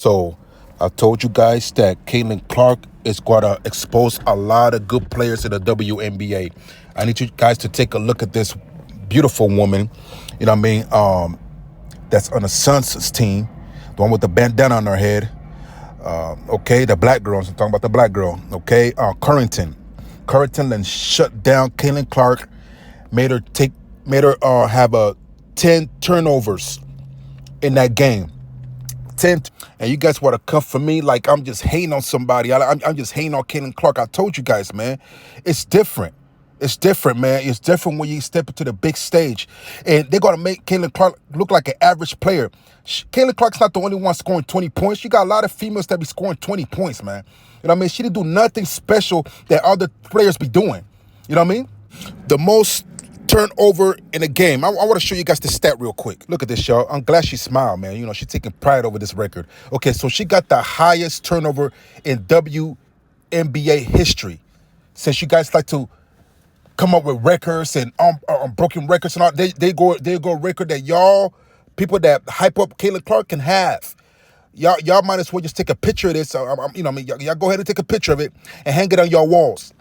So I told you guys that Caitlin Clark is going to expose a lot of good players in the WNBA. I need you guys to take a look at this beautiful woman, you know what I mean, that's on the Suns team, the one with the bandana on her head. Okay, the black girl. I'm talking about the black girl. Okay, Carrington. Carrington then shut down Caitlin Clark, made her have 10 turnovers in that game. 10, and you guys want to come for me like I'm just hating on somebody. I'm just hating on Caitlin Clark. I told you guys, man, it's different. It's different, man. It's different when you step into the big stage. And they're going to make Caitlin Clark look like an average player. Caitlin Clark's not the only one scoring 20 points. You got a lot of females that be scoring 20 points, man. You know what I mean? She didn't do nothing special that other players be doing. You know what I mean? The most turnover in a game. I want to show you guys the stat real quick. Look at this, y'all. I'm glad she smiled, man. You know, she's taking pride over this record. Okay, so she got the highest turnover in WNBA history. Since you guys like to come up with records and broken records and all, they go record that y'all people that hype up Caitlin Clark can have. Y'all might as well just take a picture of this. Y'all go ahead and take a picture of it and hang it on your walls.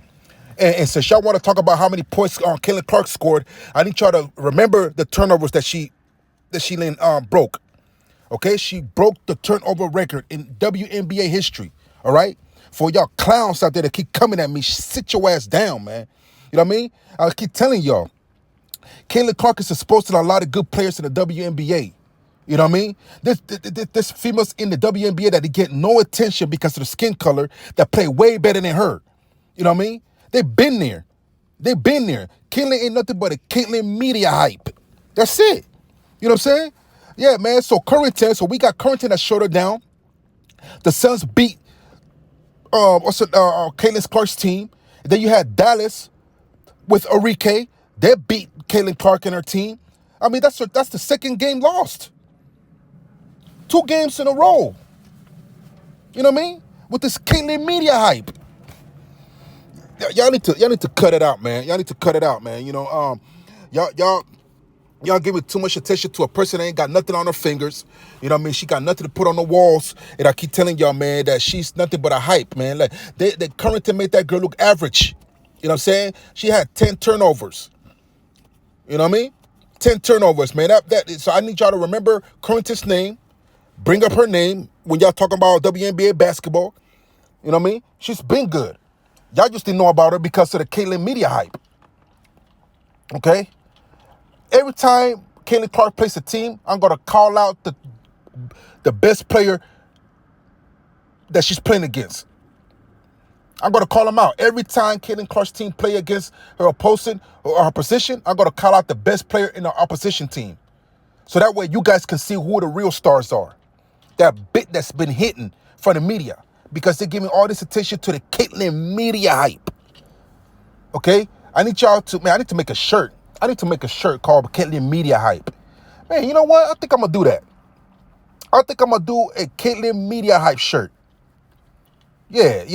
And since y'all want to talk about how many points Caitlin Clark scored, I need y'all to remember the turnovers that she broke. Okay, she broke the turnover record in WNBA history. All right, for y'all clowns out there that keep coming at me, sit your ass down, man. You know what I mean? I keep telling y'all, Caitlin Clark is exposed to a lot of good players in the WNBA. You know what I mean? There's females in the WNBA that they get no attention because of the skin color that play way better than her. You know what I mean? They've been there. They've been there. Caitlin ain't nothing but a Caitlin media hype. That's it. You know what I'm saying? Yeah, man. So we got Carrington that shut her down. The Suns beat Caitlin Clark's team. Then you had Dallas with Enrique. They beat Caitlin Clark and her team. I mean, that's the second game lost. 2 games in a row. You know what I mean? With this Caitlin media hype. Y'all need to cut it out, man. Y'all need to cut it out, man. You know, y'all giving too much attention to a person that ain't got nothing on her fingers. You know what I mean? She got nothing to put on the walls. And I keep telling y'all, man, that she's nothing but a hype, man. Like they Currington made that girl look average. You know what I'm saying? She had 10 turnovers. You know what I mean? 10 turnovers, man. So I need y'all to remember Currington's name. Bring up her name when y'all talking about WNBA basketball. You know what I mean? She's been good. Y'all just didn't know about her because of the Caitlin media hype. Okay? Every time Caitlin Clark plays a team, I'm going to call out the best player that she's playing against. I'm going to call them out. Every time Caitlin Clark's team play against her opposing or her position, I'm going to call out the best player in the opposition team. So that way you guys can see who the real stars are. That bit that's been hitting for the media. Because they're giving all this attention to the Caitlin media hype. Okay? I need to make a shirt. I need to make a shirt called Caitlin Media Hype. Man, you know what? I think I'm going to do that. I think I'm going to do a Caitlin Media Hype shirt. Yeah.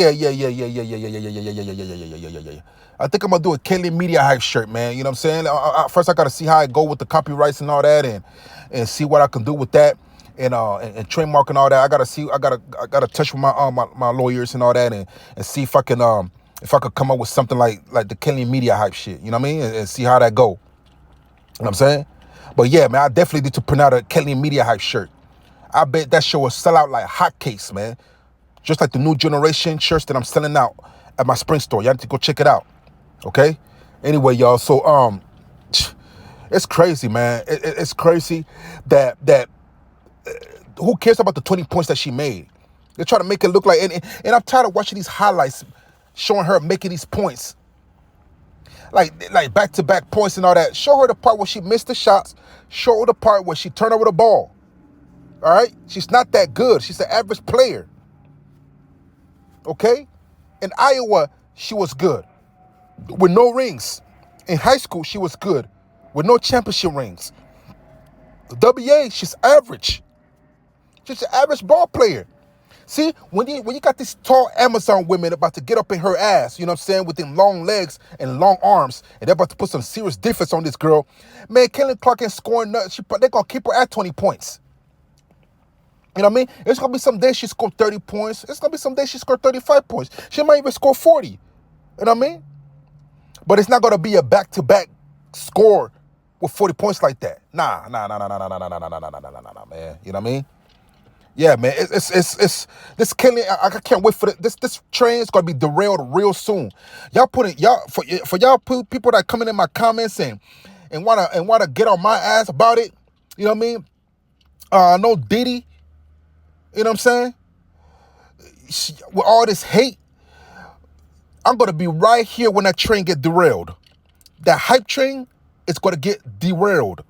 I think I'm going to do a Caitlin Media Hype shirt, man. You know what I'm saying? First, I got to see how I go with the copyrights and all that and see what I can do with that. And trademark and all that. I gotta touch with my lawyers and all that and see if I can come up with something like the Caitlin Media Hype shit. You know what I mean? And see how that go. You know what I'm saying? But yeah, man, I definitely need to print out a Caitlin Media Hype shirt. I bet that shit will sell out like hotcakes, man. Just like the new generation shirts that I'm selling out at my Spring store. Y'all need to go check it out. Okay? Anyway, y'all, so it's crazy, man. It's crazy that who cares about the 20 points that she made? They try to make it look like, and I'm tired of watching these highlights showing her making these points. Like back-to-back points and all that. Show her the part where she missed the shots. Show her the part where she turned over the ball. All right? She's not that good. She's an average player. Okay? In Iowa, she was good. With no rings. In high school, she was good. With no championship rings. WA, she's average. She's an average ball player. See, when you got these tall Amazon women about to get up in her ass, you know what I'm saying, with them long legs and long arms, and they're about to put some serious defense on this girl, man, Caitlin Clark ain't scoring nothing. They're going to keep her at 20 points. You know what I mean? It's going to be some days she scored 30 points. It's going to be some days she scored 35 points. She might even score 40. You know what I mean? But it's not going to be a back-to-back score with 40 points like that. Nah, man. You know what I mean? Yeah, man. It's this Kelly. I can't wait for this train is gonna be derailed real soon. Y'all for y'all people that coming in my comments and wanna get on my ass about it. You know what I mean? No Diddy. You know what I'm saying? With all this hate, I'm gonna be right here when that train get derailed. That hype train is gonna get derailed.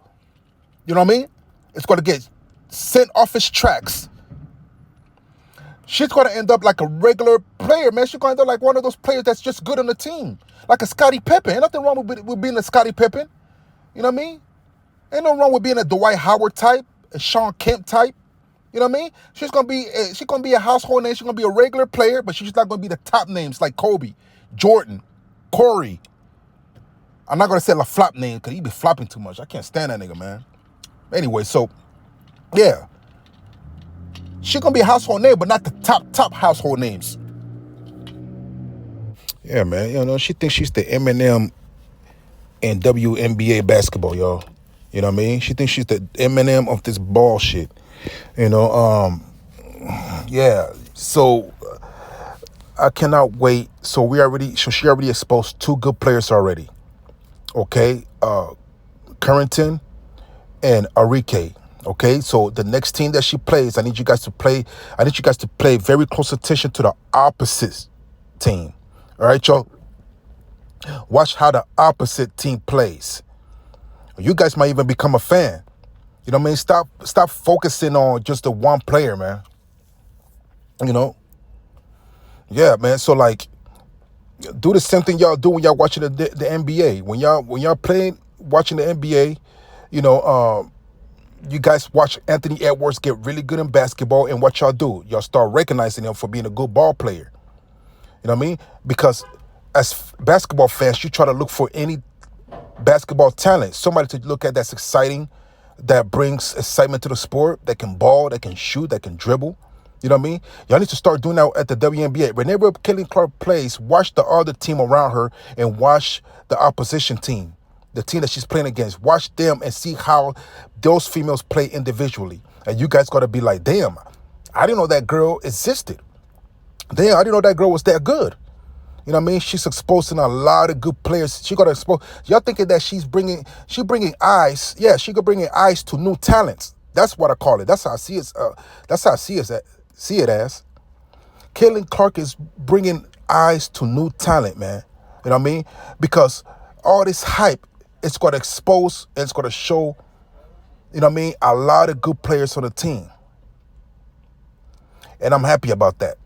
You know what I mean? It's gonna get sent off its tracks. She's going to end up like a regular player, man. She's going to end up like one of those players that's just good on the team. Like a Scottie Pippen. Ain't nothing wrong with being a Scottie Pippen. You know what I mean? Ain't no wrong with being a Dwight Howard type, a Sean Kemp type. You know what I mean? She's going to be a household name. She's going to be a regular player, but she's not going to be the top names like Kobe, Jordan, Corey. I'm not going to say a flop name because he be flopping too much. I can't stand that nigga, man. Anyway, so, yeah. She's going to be a household name, but not the top household names. Yeah, man. You know, she thinks she's the Eminem in WNBA basketball, y'all. You know what I mean? She thinks she's the Eminem of this bullshit. You know, yeah. So, I cannot wait. So, she already exposed 2 good players already. Okay? Carrington and Enrique. Okay, so the next team that she plays, I need you guys to pay very close attention to the opposite team. All right, y'all. Watch how the opposite team plays. You guys might even become a fan. You know what I mean? Stop focusing on just the one player, man. You know? Yeah, man. So like, do the same thing y'all do when y'all watching the NBA. When y'all playing, watching the NBA, you know, you guys watch Anthony Edwards get really good in basketball, and what y'all do? Y'all start recognizing him for being a good ball player. You know what I mean? Because as basketball fans, you try to look for any basketball talent, somebody to look at that's exciting, that brings excitement to the sport, that can ball, that can shoot, that can dribble. You know what I mean? Y'all need to start doing that at the WNBA. Whenever Caitlin Clark plays, watch the other team around her and watch the opposition team. The team that she's playing against, watch them and see how those females play individually. And you guys got to be like, damn, I didn't know that girl existed. Damn, I didn't know that girl was that good. You know what I mean? She's exposing a lot of good players. She got to expose. Y'all thinking that she's bringing eyes. Yeah, she could bring in eyes to new talents. That's what I call it. That's how I see it. That's how I see it as. Caitlin Clark is bringing eyes to new talent, man. You know what I mean? Because all this hype, it's going to expose, and it's going to show, you know what I mean, a lot of good players on the team. And I'm happy about that.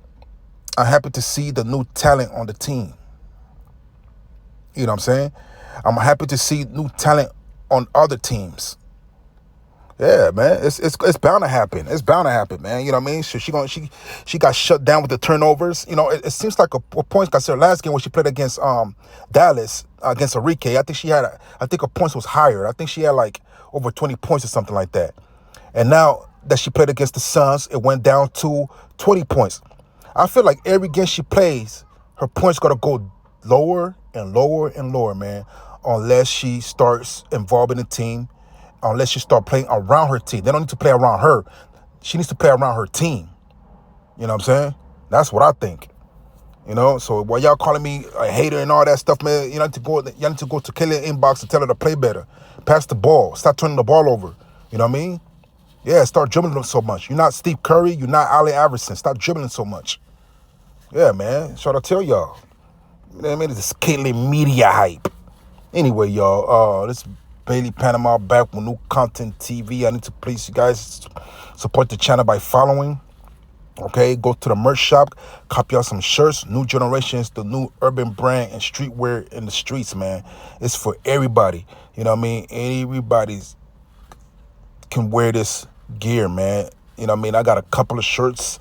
I'm happy to see the new talent on the team. You know what I'm saying? I'm happy to see new talent on other teams. Yeah, man, it's bound to happen. It's bound to happen, man. You know what I mean? So she got shut down with the turnovers. You know, it seems like a point. I said her last game when she played against Dallas against Enrique. I think her points was higher. I think she had like over 20 points or something like that. And now that she played against the Suns, it went down to 20 points. I feel like every game she plays, her points gotta go lower and lower and lower, man. Unless she starts involving the team. Unless she start playing around her team. They don't need to play around her. She needs to play around her team. You know what I'm saying? That's what I think. You know, so while y'all calling me a hater and all that stuff, man, y'all need to go to Kelly inbox and tell her to play better. Pass the ball. Stop turning the ball over. You know what I mean? Yeah, start dribbling so much. You're not Steve Curry. You're not Allen Iverson. Stop dribbling so much. Yeah, man. So I tell y'all. You know what I mean? It's this Caitlyn media hype. Anyway, y'all, this Bailey Panama back with new content TV. I need to please you guys support the channel by following. Okay, go to the merch shop, copy out some shirts. New Generations, the new urban brand and streetwear in the streets, man. It's for everybody. You know what I mean? Everybody can wear this gear, man. You know what I mean? I got a couple of shirts.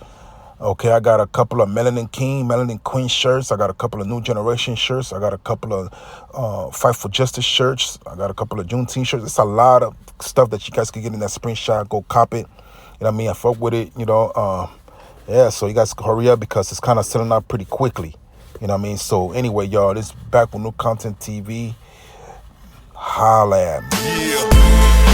Okay, I got a couple of Melanin King, Melanin Queen shirts. I got a couple of New Generation shirts. I got a couple of Fight for Justice shirts. I got a couple of Juneteenth shirts. It's a lot of stuff that you guys can get in that spring shop. Go cop it. You know what I mean? I fuck with it, yeah, so you guys hurry up because it's kind of selling out pretty quickly. You know what I mean? So anyway, y'all, this is Back with New Content TV. Holla at me. Yeah.